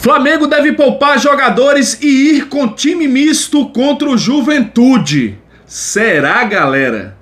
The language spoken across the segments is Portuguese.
Flamengo deve poupar jogadores e ir com time misto contra o Juventude. Será, galera?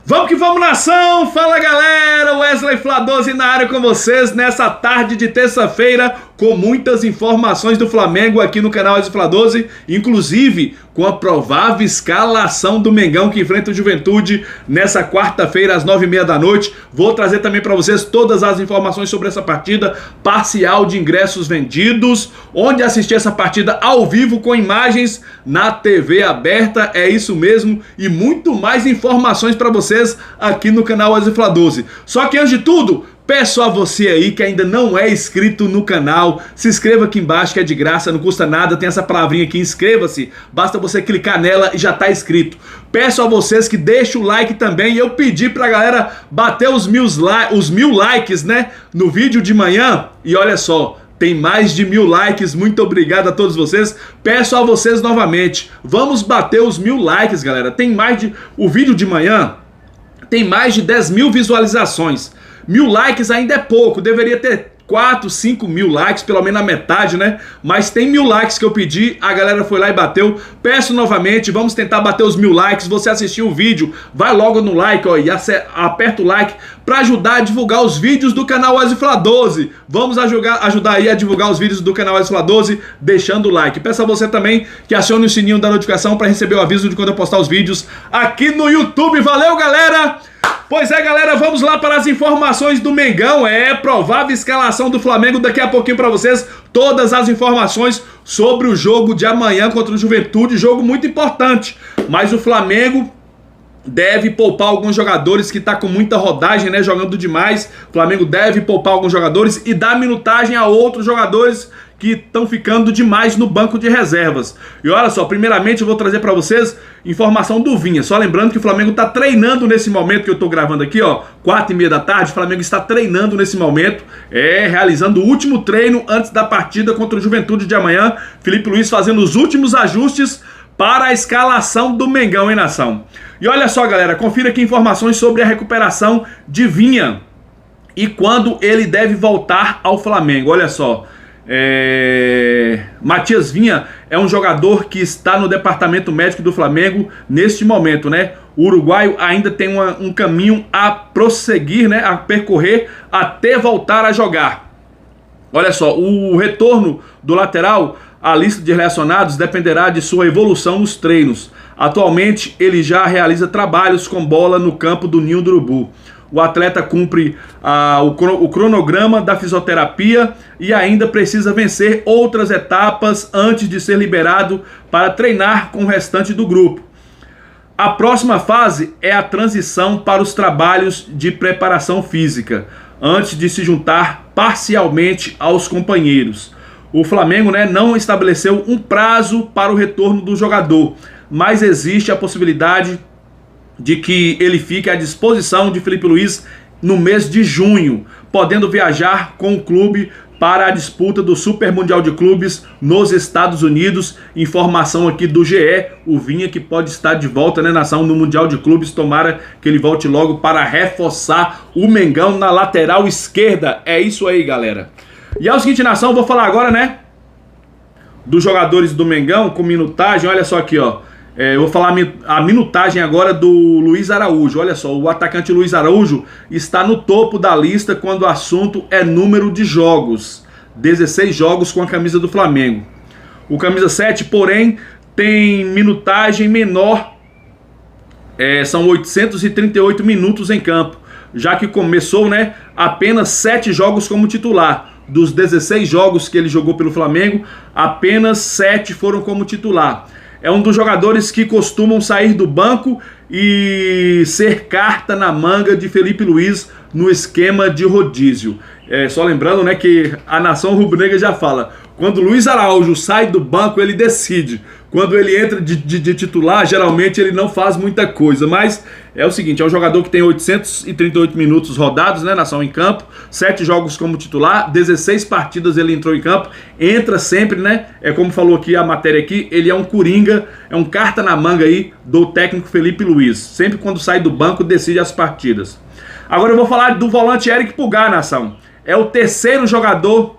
Vamos que vamos, nação! Fala, galera! Wesley Fla12 na área com vocês nessa tarde de terça-feira com muitas informações do Flamengo aqui no canal Wesley Fla12, inclusive com a provável escalação do Mengão que enfrenta o Juventude nessa quarta-feira às 9h30 da noite. Vou trazer também para vocês todas as informações sobre essa partida, parcial de ingressos vendidos, onde assistir essa partida ao vivo com imagens na TV aberta, é isso mesmo, e muito mais informações para vocês aqui no canal Wesley Fla12. Só que antes de tudo, peço a você aí que ainda não é inscrito no canal, se inscreva aqui embaixo que é de graça, não custa nada, tem essa palavrinha aqui, inscreva-se, basta você clicar nela e já tá inscrito. Peço a vocês que deixem o like também, e eu pedi pra galera bater os mil likes, né, no vídeo de manhã, e olha só, tem mais de 1000 likes, muito obrigado a todos vocês. Peço a vocês novamente, vamos bater os 1000 likes, galera. O vídeo de manhã tem mais de 10.000 visualizações. 1000 likes ainda é pouco, deveria ter 4, 5 mil likes, pelo menos a metade, né? Mas tem 1000 likes que eu pedi, a galera foi lá e bateu. Peço novamente, vamos tentar bater os 1000 likes. Você assistiu o vídeo, vai logo no like, ó, e aperta o like para ajudar a divulgar os vídeos do canal Wesley Fla12. Vamos ajudar aí a divulgar os vídeos do canal Wesley Fla12 deixando o like. Peço a você também que acione o sininho da notificação para receber o aviso de quando eu postar os vídeos aqui no YouTube. Valeu, galera! Pois é, galera, vamos lá para as informações do Mengão. Provável escalação do Flamengo daqui a pouquinho para vocês. Todas as informações sobre o jogo de amanhã contra o Juventude. Jogo muito importante, mas o Flamengo deve poupar alguns jogadores que tá com muita rodagem, né, jogando demais. O Flamengo deve poupar alguns jogadores e dar minutagem a outros jogadores que estão ficando demais no banco de reservas. E olha só, primeiramente eu vou trazer para vocês informação do Vinha. Só lembrando que o Flamengo está treinando nesse momento que eu estou gravando aqui, ó, 4h30 da tarde. O Flamengo está treinando nesse momento, realizando o último treino antes da partida contra o Juventude de amanhã. Felipe Luiz fazendo os últimos ajustes para a escalação do Mengão, hein, nação? E olha só, galera, confira aqui informações sobre a recuperação de Vinha e quando ele deve voltar ao Flamengo. Olha só, Matias Vinha é um jogador que está no departamento médico do Flamengo neste momento, né? O uruguaio ainda tem um caminho a prosseguir, né? A percorrer até voltar a jogar. Olha só, o retorno do lateral à lista de relacionados dependerá de sua evolução nos treinos. Atualmente ele já realiza trabalhos com bola no campo do Ninho do Urubu. O atleta cumpre o cronograma da fisioterapia e ainda precisa vencer outras etapas antes de ser liberado para treinar com o restante do grupo. A próxima fase é a transição para os trabalhos de preparação física, antes de se juntar parcialmente aos companheiros. O Flamengo, né, não estabeleceu um prazo para o retorno do jogador, mas existe a possibilidade de que ele fique à disposição de Felipe Luiz no mês de junho, podendo viajar com o clube para a disputa do Super Mundial de Clubes nos Estados Unidos. Informação aqui do GE, o Vinha que pode estar de volta, né, nação, no Mundial de Clubes. Tomara que ele volte logo para reforçar o Mengão na lateral esquerda. É isso aí, galera. E é o seguinte, nação, eu vou falar agora, né, dos jogadores do Mengão com minutagem. Olha só aqui, ó. Eu vou falar a minutagem agora do Luiz Araújo. Olha só, o atacante Luiz Araújo está no topo da lista quando o assunto é número de jogos. 16 jogos com a camisa do Flamengo. O camisa 7, porém, tem minutagem menor. São 838 minutos em campo, já que começou, né, apenas 7 jogos como titular. Dos 16 jogos que ele jogou pelo Flamengo, apenas 7 foram como titular. É um dos jogadores que costumam sair do banco e ser carta na manga de Felipe Luiz no esquema de rodízio. Só lembrando, né, que a nação rubro-negra já fala, quando Luiz Araújo sai do banco, ele decide. Quando ele entra de titular, geralmente ele não faz muita coisa. Mas é o seguinte, é um jogador que tem 838 minutos rodados, né, nação, em campo. 7 jogos como titular, 16 partidas ele entrou em campo. Entra sempre, né, como falou aqui a matéria aqui, ele é um coringa, é um carta na manga aí do técnico Felipe Luiz. Sempre quando sai do banco, decide as partidas. Agora eu vou falar do volante Eric Pulgar, nação. É o terceiro jogador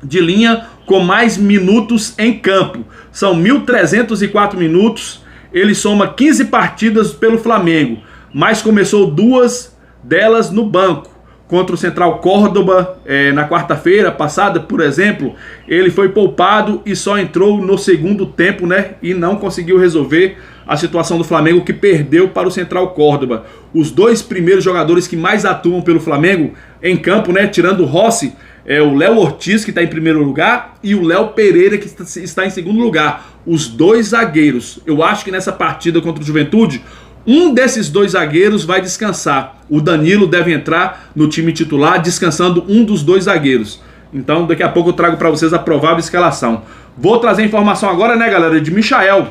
de linha com mais minutos em campo. São 1.304 minutos. Ele soma 15 partidas pelo Flamengo, mas começou 2 delas no banco. Contra o Central Córdoba, na quarta-feira passada, por exemplo, ele foi poupado e só entrou no segundo tempo, né? E não conseguiu resolver a situação do Flamengo, que perdeu para o Central Córdoba. Os 2 primeiros jogadores que mais atuam pelo Flamengo em campo, né? Tirando o Rossi, é o Léo Ortiz, que está em primeiro lugar, e o Léo Pereira, que está em segundo lugar. Os 2 zagueiros. Eu acho que nessa partida contra o Juventude, um desses 2 zagueiros vai descansar. O Danilo deve entrar no time titular, descansando um dos 2 zagueiros. Então, daqui a pouco eu trago para vocês a provável escalação. Vou trazer informação agora, né, galera, de Michael.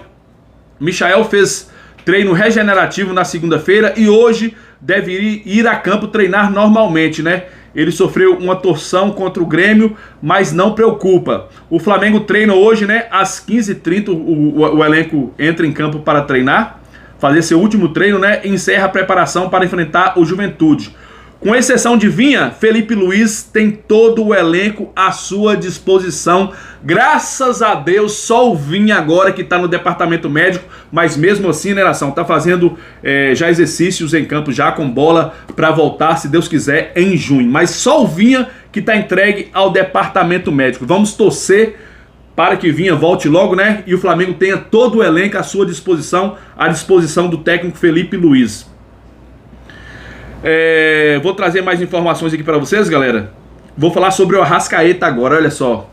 Michael fez treino regenerativo na segunda-feira e hoje deve ir a campo treinar normalmente, né? Ele sofreu uma torção contra o Grêmio, mas não preocupa. O Flamengo treina hoje, né, às 15h30, o elenco entra em campo para treinar, fazer seu último treino, né, e encerra a preparação para enfrentar o Juventude. Com exceção de Vinha, Felipe Luiz tem todo o elenco à sua disposição. Graças a Deus, só o Vinha agora que está no departamento médico, mas mesmo assim, né, nação, está fazendo já exercícios em campo, já com bola, para voltar, se Deus quiser, em junho. Mas só o Vinha que está entregue ao departamento médico. Vamos torcer para que Vinha volte logo, né? E o Flamengo tenha todo o elenco à sua disposição, à disposição do técnico Felipe Luiz. Vou trazer mais informações aqui para vocês, galera. Vou falar sobre o Arrascaeta agora, olha só.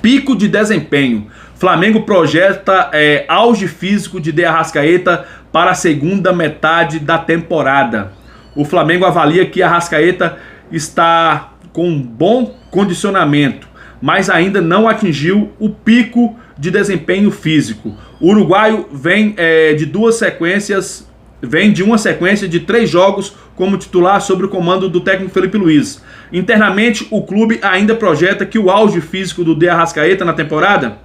Pico de desempenho. Flamengo projeta auge físico de De Arrascaeta para a segunda metade da temporada. O Flamengo avalia que Arrascaeta está com um bom condicionamento, mas ainda não atingiu o pico de desempenho físico. O uruguaio vem de uma sequência de 3 jogos como titular sob o comando do técnico Felipe Luiz. Internamente, o clube ainda projeta que o auge físico do De Arrascaeta na temporada,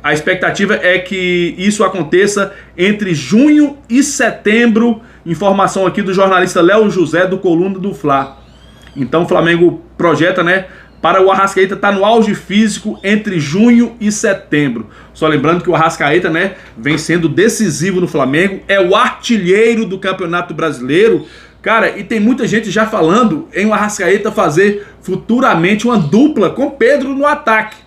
a expectativa é que isso aconteça entre junho e setembro. Informação aqui do jornalista Léo José, do Coluna do Fla. Então o Flamengo projeta, né, para o Arrascaeta estar no auge físico entre junho e setembro. Só lembrando que o Arrascaeta, né, vem sendo decisivo no Flamengo, é o artilheiro do Campeonato Brasileiro. Cara, e tem muita gente já falando em o Arrascaeta fazer futuramente uma dupla com Pedro no ataque.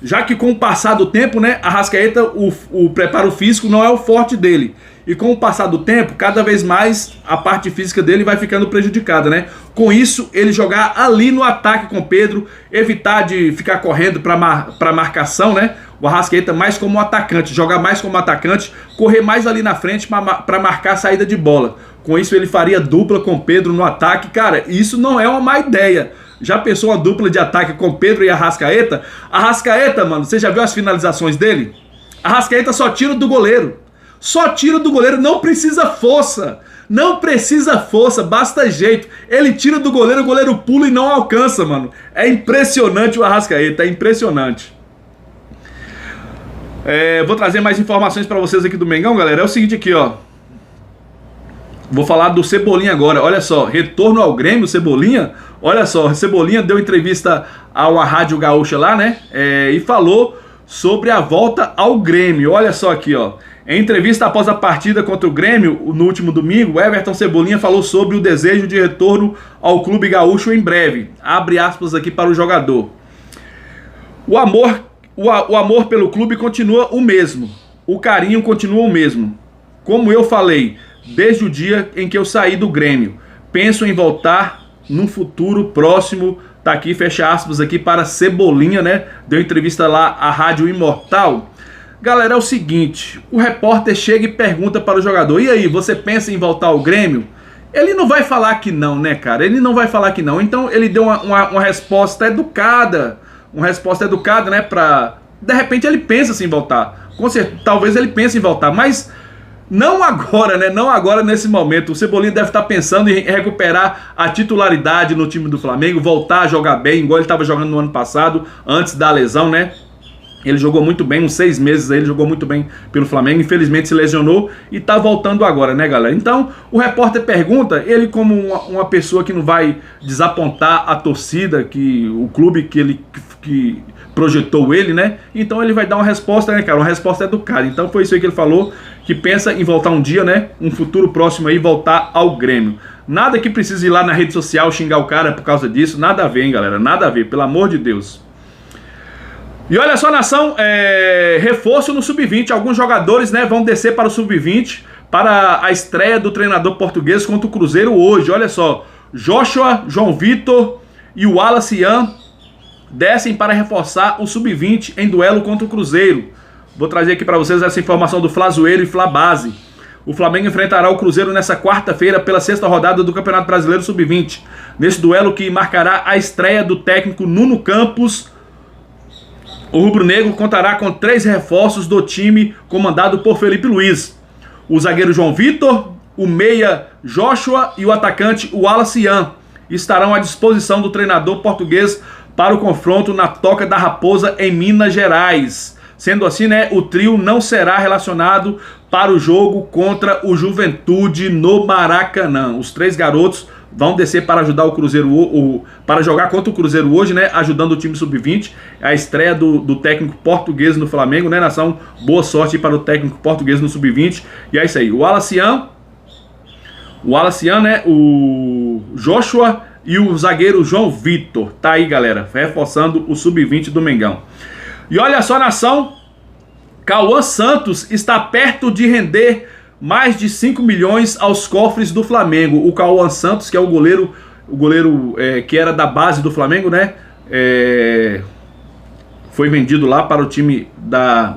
Já que com o passar do tempo, né, Arrascaeta, o preparo físico não é o forte dele. E com o passar do tempo, cada vez mais a parte física dele vai ficando prejudicada, né? Com isso, ele jogar ali no ataque com Pedro, evitar de ficar correndo para marcação, né? O Arrascaeta mais como atacante, jogar mais como atacante, correr mais ali na frente para marcar a saída de bola. Com isso, ele faria dupla com Pedro no ataque. Cara, isso não é uma má ideia. Já pensou uma dupla de ataque com Pedro e Arrascaeta? Arrascaeta, mano, você já viu as finalizações dele? Arrascaeta só tira do goleiro. Só tira do goleiro, não precisa força. Não precisa força, basta jeito. Ele tira do goleiro, o goleiro pula e não alcança, mano. É impressionante o Arrascaeta, é impressionante. Vou trazer mais informações pra vocês aqui do Mengão, galera. É o seguinte aqui, ó. Vou falar do Cebolinha agora, olha só, retorno ao Grêmio, Cebolinha, olha só, Cebolinha deu entrevista a uma rádio gaúcha lá, né, e falou sobre a volta ao Grêmio, olha só aqui, ó, em entrevista após a partida contra o Grêmio, no último domingo, Everton Cebolinha falou sobre o desejo de retorno ao clube gaúcho em breve, abre aspas aqui para o jogador. O amor pelo clube continua o mesmo, o carinho continua o mesmo, como eu falei, desde o dia em que eu saí do Grêmio. Penso em voltar num futuro próximo. Tá aqui, fecha aspas aqui para Cebolinha, né? Deu entrevista lá à Rádio Imortal. Galera, é o seguinte, o repórter chega e pergunta para o jogador: e aí, você pensa em voltar ao Grêmio? Ele não vai falar que não, né, cara? Ele não vai falar que não. Então ele deu uma resposta educada. Uma resposta educada, né? De repente ele pensa assim em voltar. Com certeza, talvez ele pense em voltar, mas não agora, né? Não agora nesse momento. O Cebolinha deve estar pensando em recuperar a titularidade no time do Flamengo, voltar a jogar bem, igual ele estava jogando no ano passado, antes da lesão, né? Ele jogou muito bem, uns 6 meses aí, ele jogou muito bem pelo Flamengo. Infelizmente se lesionou e tá voltando agora, né, galera? Então, o repórter pergunta, ele como uma pessoa que não vai desapontar a torcida, que o clube que projetou ele, né? Então ele vai dar uma resposta, né, cara? Uma resposta educada. Então foi isso aí que ele falou, que pensa em voltar um dia, né? Um futuro próximo aí, voltar ao Grêmio. Nada que precise ir lá na rede social xingar o cara por causa disso. Nada a ver, hein, galera? Nada a ver, pelo amor de Deus. E olha só, nação, reforço no Sub-20. Alguns jogadores, né, vão descer para o Sub-20 para a estreia do treinador português contra o Cruzeiro hoje. Olha só, Joshua, João Vitor e o Wallace Ian descem para reforçar o Sub-20 em duelo contra o Cruzeiro. Vou trazer aqui para vocês essa informação do Flazoeiro e Flabase. O Flamengo enfrentará o Cruzeiro nessa quarta-feira pela 6ª rodada do Campeonato Brasileiro Sub-20. Nesse duelo que marcará a estreia do técnico Nuno Campos, o rubro-negro contará com 3 reforços do time comandado por Felipe Luiz. O zagueiro João Vitor, o meia Joshua e o atacante Wallace Ian estarão à disposição do treinador português para o confronto na Toca da Raposa em Minas Gerais. Sendo assim, né, o trio não será relacionado para o jogo contra o Juventude no Maracanã. Os 3 garotos vão descer para ajudar o Cruzeiro, para jogar contra o Cruzeiro hoje, né? Ajudando o time Sub-20. A estreia do técnico português no Flamengo, né, nação? Boa sorte para o técnico português no Sub-20. E é isso aí. O Wallace Ian, né? O Joshua e o zagueiro João Vitor. Tá aí, galera. Reforçando o Sub-20 do Mengão. E olha só, nação. Cauã Santos está perto de render mais de 5 milhões aos cofres do Flamengo. O Cauã Santos, que é o goleiro que era da base do Flamengo, né? Foi vendido lá para o time da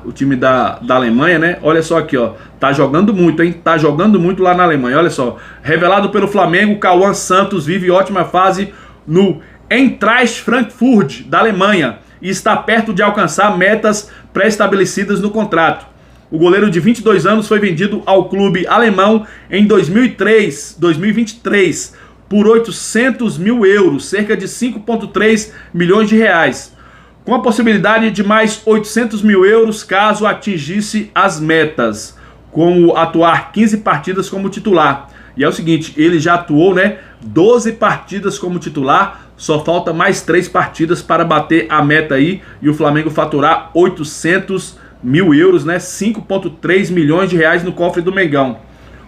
Alemanha, né? Olha só aqui, ó. Tá jogando muito, hein? Tá jogando muito lá na Alemanha, olha só. Revelado pelo Flamengo, Cauã Santos vive ótima fase no Eintracht Frankfurt, da Alemanha, e está perto de alcançar metas pré-estabelecidas no contrato. O goleiro de 22 anos foi vendido ao clube alemão em 2023 por 800 mil euros, cerca de 5,3 milhões de reais, com a possibilidade de mais 800 mil euros caso atingisse as metas, como atuar 15 partidas como titular. E é o seguinte, ele já atuou, né, 12 partidas como titular, só falta mais 3 partidas para bater a meta aí e o Flamengo faturar 800 mil euros, né? 5,3 milhões de reais no cofre do Mengão.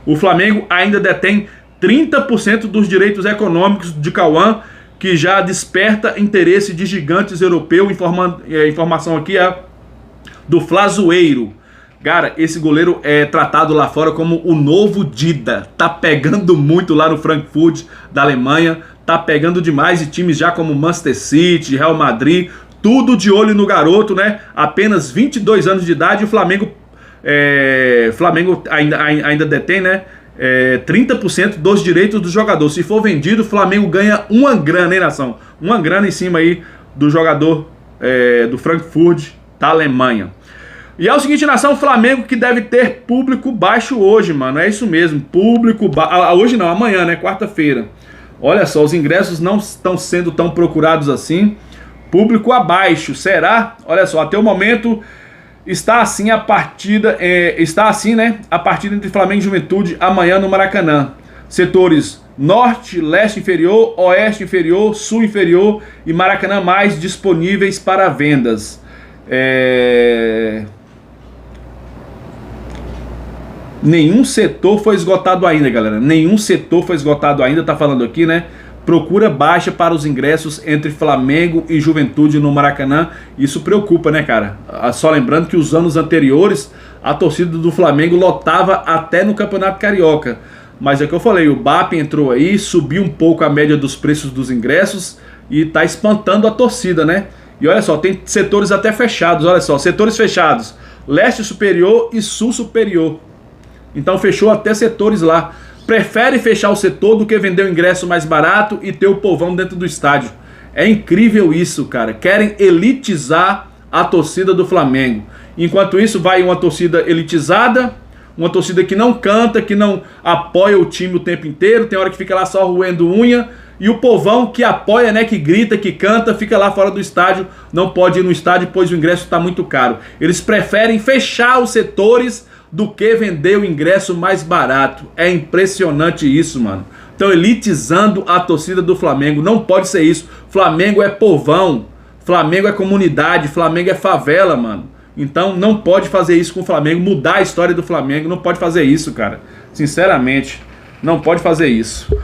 O Flamengo ainda detém 30% dos direitos econômicos de Cauã, que já desperta interesse de gigantes europeus. Informação aqui do Flazoeiro. Cara, esse goleiro é tratado lá fora como o novo Dida. Tá pegando muito lá no Frankfurt da Alemanha. Tá pegando demais e times já como Manchester City, Real Madrid, tudo de olho no garoto, né? Apenas 22 anos de idade. O Flamengo ainda detém, né? 30% dos direitos do jogador. Se for vendido, o Flamengo ganha uma grana, hein, nação? Uma grana em cima aí do jogador do Frankfurt da Alemanha. E é o seguinte, nação, o Flamengo que deve ter público baixo hoje, mano. É isso mesmo, público baixo. Hoje não, amanhã, né? Quarta-feira. Olha só, os ingressos não estão sendo tão procurados assim. Público abaixo, será? Olha só, até o momento está assim a partida, né? A partida entre Flamengo e Juventude amanhã no Maracanã. Setores Norte, Leste Inferior, Oeste Inferior, Sul Inferior e Maracanã Mais disponíveis para vendas. Nenhum setor foi esgotado ainda, galera. Nenhum setor foi esgotado ainda, tá falando aqui, né? Procura baixa para os ingressos entre Flamengo e Juventude no Maracanã. Isso preocupa, né, cara? Só lembrando que os anos anteriores a torcida do Flamengo lotava até no Campeonato Carioca. Mas é o que eu falei, o BAP entrou aí, subiu um pouco a média dos preços dos ingressos e tá espantando a torcida, né? E olha só, tem setores até fechados, olha só, setores fechados, Leste Superior e Sul Superior. Então fechou até setores lá. Prefere fechar o setor do que vender o ingresso mais barato e ter o povão dentro do estádio. É incrível isso, cara. Querem elitizar a torcida do Flamengo. Enquanto isso, vai uma torcida elitizada, uma torcida que não canta, que não apoia o time o tempo inteiro, tem hora que fica lá só roendo unha, E o povão que apoia, né, que grita, que canta, fica lá fora do estádio, não pode ir no estádio, pois o ingresso está muito caro. Eles preferem fechar os setores do que vender o ingresso mais barato. É impressionante isso, mano. Estão elitizando a torcida do Flamengo. Não pode ser isso. Flamengo é povão, Flamengo é comunidade, Flamengo é favela, mano. Então não pode fazer isso com o Flamengo, mudar a história do Flamengo. Não pode fazer isso, cara. Sinceramente, não pode fazer isso.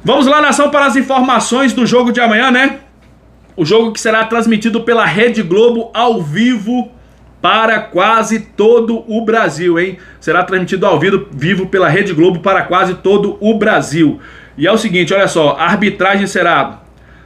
Vamos lá, nação, para as informações do jogo de amanhã, né? O jogo que será transmitido pela Rede Globo ao vivo para quase todo o Brasil, hein? Será transmitido ao vivo pela Rede Globo para quase todo o Brasil. E é o seguinte, olha só, a arbitragem será...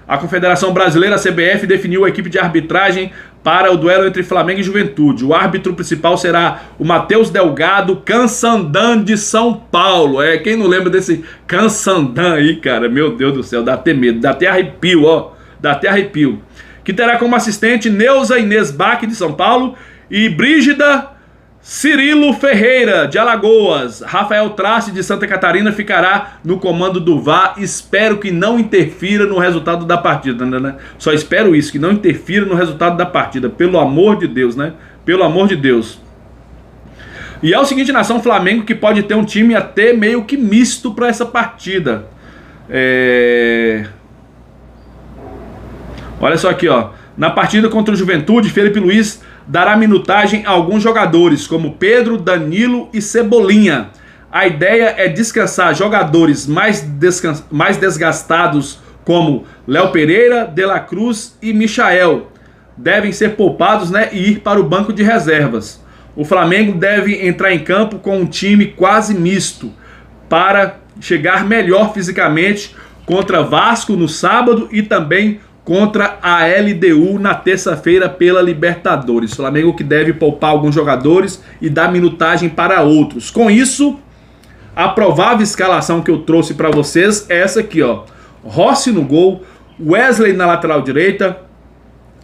A Confederação Brasileira, a CBF, definiu a equipe de arbitragem para o duelo entre Flamengo e Juventude. O árbitro principal será o Matheus Delgado, Cansandan de São Paulo. Quem não lembra desse Cansandan aí, cara? Meu Deus do céu, dá até medo, dá até arrepio, ó. Dá até arrepio. Que terá como assistente Neuza Inês Bach, de São Paulo, e Brígida Cirilo Ferreira, de Alagoas. Rafael Trace, de Santa Catarina, ficará no comando do VAR. Espero que não interfira no resultado da partida, né? Só espero isso, que não interfira no resultado da partida. Pelo amor de Deus, né? Pelo amor de Deus. E é o seguinte, nação, Flamengo que pode ter um time até meio que misto para essa partida. Olha só aqui, ó. Na partida contra o Juventude, Felipe Luiz dará minutagem a alguns jogadores, como Pedro, Danilo e Cebolinha. A ideia é descansar jogadores mais desgastados, como Léo Pereira, De La Cruz e Michael. Devem ser poupados, né, e ir para o banco de reservas. O Flamengo deve entrar em campo com um time quase misto, para chegar melhor fisicamente contra Vasco no sábado e também contra a LDU na terça-feira pela Libertadores. Flamengo que deve poupar alguns jogadores e dar minutagem para outros. Com isso, a provável escalação que eu trouxe para vocês é essa aqui, ó. Rossi no gol, Wesley na lateral direita,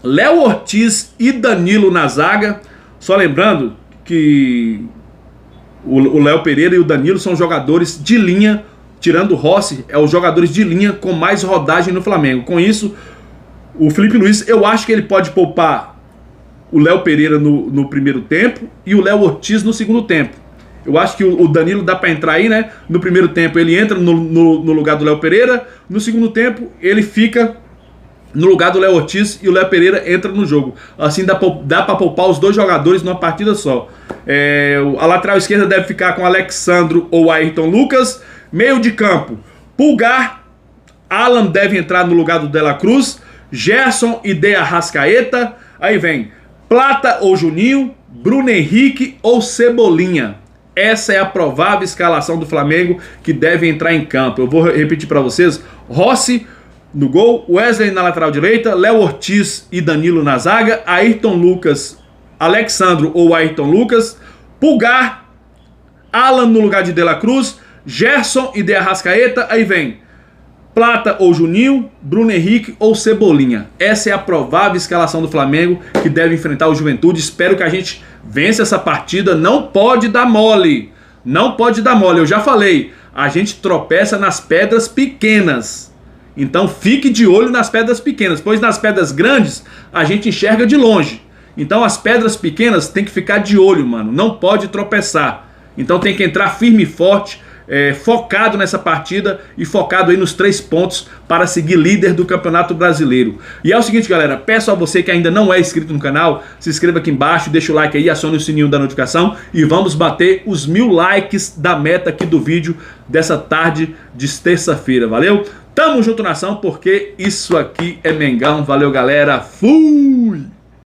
Léo Ortiz e Danilo na zaga. Só lembrando que o Léo Pereira e o Danilo são jogadores de linha, tirando o Rossi, os jogadores de linha com mais rodagem no Flamengo. Com isso, o Felipe Luiz, eu acho que ele pode poupar o Léo Pereira no primeiro tempo e o Léo Ortiz no segundo tempo. Eu acho que o Danilo dá para entrar aí, né? No primeiro tempo ele entra no lugar do Léo Pereira. No segundo tempo ele fica no lugar do Léo Ortiz e o Léo Pereira entra no jogo. Assim dá para poupar os dois jogadores numa partida só. A lateral esquerda deve ficar com Alexandro ou Ayrton Lucas. Meio de campo, Pulgar, Alan deve entrar no lugar do De La Cruz, Gerson e De Arrascaeta. Aí vem Plata ou Juninho, Bruno Henrique ou Cebolinha. Essa é a provável escalação do Flamengo que deve entrar em campo. Eu vou repetir para vocês. Rossi no gol, Wesley na lateral direita, Léo Ortiz e Danilo na zaga, Ayrton Lucas, Alexandro ou Ayrton Lucas, Pulgar, Alan no lugar de De La Cruz, Gerson e De Arrascaeta. Aí vem Plata ou Juninho, Bruno Henrique ou Cebolinha. Essa é a provável escalação do Flamengo que deve enfrentar o Juventude. Espero que a gente vença essa partida. Não pode dar mole. Não pode dar mole. Eu já falei, a gente tropeça nas pedras pequenas. Então fique de olho nas pedras pequenas, pois nas pedras grandes a gente enxerga de longe. Então as pedras pequenas tem que ficar de olho, mano. Não pode tropeçar. Então tem que entrar firme e forte, focado nessa partida e focado aí nos 3 pontos para seguir líder do Campeonato Brasileiro. E é o seguinte, galera, peço a você que ainda não é inscrito no canal, se inscreva aqui embaixo, deixa o like aí, acione o sininho da notificação e vamos bater os 1000 likes da meta aqui do vídeo dessa tarde de terça-feira, valeu? Tamo junto, nação, porque isso aqui é Mengão. Valeu, galera, fui!